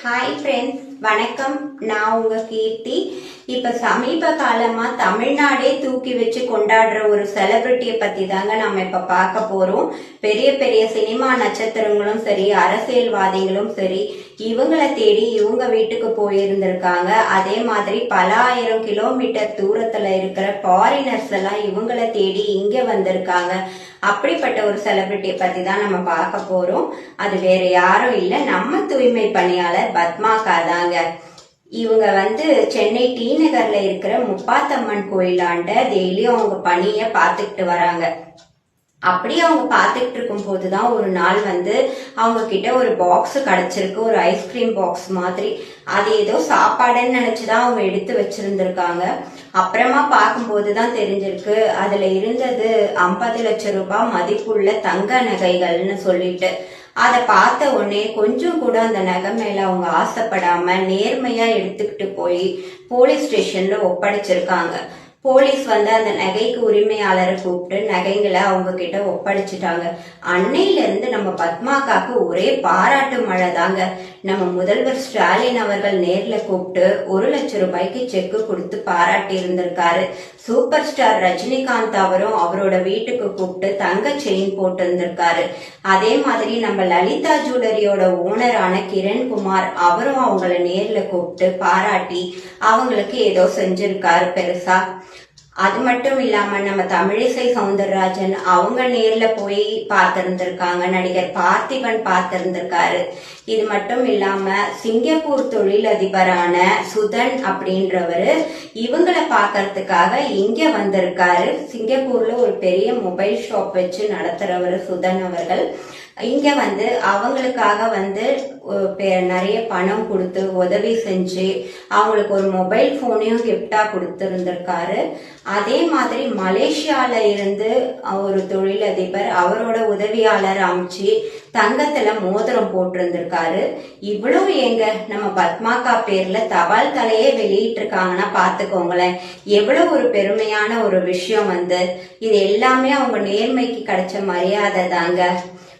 Hi friends, வணக்கம். நான் உங்க கீர்த்தி. இப்ப சமீப காலமா தமிழ்நாடே தூக்கி வச்சு கொண்டாடுற ஒரு செலிபிரிட்டியை பத்தி தாங்க நம்ம இப்ப பார்க்க போறோம். பெரிய பெரிய சினிமா நட்சத்திரங்களும் சரி, அரசியல்வாதிகளும் சரி, இவங்களை தேடி இவங்க வீட்டுக்கு போயிருந்திருக்காங்க. அதே மாதிரி பல ஆயிரம் கிலோமீட்டர் தூரத்துல இருக்கிற ஃபாரினர்ஸ் எல்லாம் இவங்களை தேடி இங்க வந்திருக்காங்க. அப்படிப்பட்ட ஒரு செலிபிரிட்டியை பத்தி தான் நம்ம பார்க்க போறோம். அது வேற யாரும் இல்ல, நம்ம தூய்மை பணியாளர் பத்மாக்கா தாங்க. இவங்க சென்னை டி நகர்ல இருக்கிற முப்பாத்தம்மன் கோயிலாண்ட டெய்லியும் அவங்க பணிய பாத்துக்கிட்டு வராங்க. அப்படி அவங்க பாத்துக்கிட்டு இருக்கும் போதுதான் ஒரு நாள் அவங்க கிட்ட ஒரு பாக்ஸ் கிடைச்சிருக்கு, ஒரு ஐஸ்கிரீம் பாக்ஸ் மாதிரி. அது ஏதோ சாப்பாடுன்னு நினைச்சுதான் அவங்க எடுத்து வச்சிருந்திருக்காங்க. அப்புறமா பார்க்கும்போதுதான் தெரிஞ்சிருக்கு அதுல இருந்தது 50 லட்சம் ரூபாய் மதிப்புள்ள தங்க நகைகள்னு சொல்லிட்டு. அதை பார்த்த உடனே கொஞ்சம் கூட அந்த நகை மேல அவங்க ஆசைப்படாம நேர்மையா எடுத்துக்கிட்டு போய் போலீஸ் ஸ்டேஷன்ல ஒப்படைச்சிருக்காங்க. போலீஸ் அந்த நகைக்கு உரிமையாளரை கூப்பிட்டு நகைங்களை அவங்க கிட்ட ஒப்படைச்சிட்டாங்க. அன்னையில இருந்து நம்ம பத்மாக்காக்கு ஒரே பாராட்டு மழை தாங்க. நம்ம முதல்வர் ஸ்டாலின் அவர்கள் நேர்ல கூப்பிட்டு 1 லட்சம் ரூபாய்க்கு செக் கொடுத்து பாராட்டி இருந்திருக்காரு. சூப்பர் ஸ்டார் ரஜினிகாந்த் அவரும் அவரோட வீட்டுக்கு கூப்பிட்டு தங்க செயின் போட்டு இருந்திருக்காரு. அதே மாதிரி நம்ம லலிதா ஜுவல்லரியோட ஓனரான கிரண்குமார் அவரும் அவங்கள நேர்ல கூப்பிட்டு பாராட்டி அவங்களுக்கு ஏதோ செஞ்சிருக்காரு பெருசா. அது மட்டும் இல்லாம நம்ம தமிழிசை சவுந்தரராஜன் அவங்க நேர்ல போய் பார்த்திருந்திருக்காங்க. நடிகர் பார்த்திபன் பார்த்திருந்திருக்காரு. இது மட்டும் இல்லாம சிங்கப்பூர் தொழிலதிபரான சுதன் அப்படின்றவரு இவங்களை பார்க்கறதுக்காக இங்க வந்திருக்காரு. சிங்கப்பூர்ல ஒரு பெரிய மொபைல் ஷாப் வச்சு நடத்துறவரு சுதன் அவர்கள் இங்க அவங்களுக்காக நிறைய பணம் கொடுத்து உதவி செஞ்சு அவங்களுக்கு ஒரு மொபைல் போனையும் கிஃப்டா கொடுத்திருந்திருக்காரு. அதே மாதிரி மலேசியால இருந்து ஒரு தொழிலதிபர் அவரோட உதவியாளர் அமைச்சு தங்கத்துல மோதிரம் போட்டிருந்திருக்காரு. இவ்வளவு எங்க நம்ம பத்மாக்கா பேர்ல தபால் தலையே வெளியிட்டு இருக்காங்கன்னா பாத்துக்கோங்களேன், எவ்வளவு ஒரு பெருமையான ஒரு விஷயம். இது எல்லாமே அவங்க நேர்மைக்கு கிடைச்ச மரியாதை தாங்க.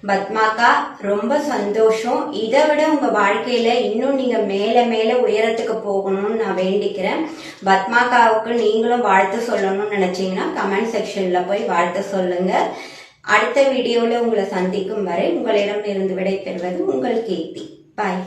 பத்மாக்கா ரொம்ப சந்தோஷம். இதை விட உங்க வாழ்க்கையில இன்னும் நீங்க மேல மேல உயரத்துக்கு போகணும்னு நான் வேண்டிக்கிறேன். பத்மாக்காவுக்கு நீங்களும் வாழ்த்து சொல்லணும்னு நினைச்சீங்கன்னா கமெண்ட் செக்ஷன்ல போய் வாழ்த்து சொல்லுங்க. அடுத்த வீடியோல உங்களை சந்திக்கும் வரை உங்களிடம் இருந்து விடைபெறுவது உங்கள் கீர்த்தி. பாய்.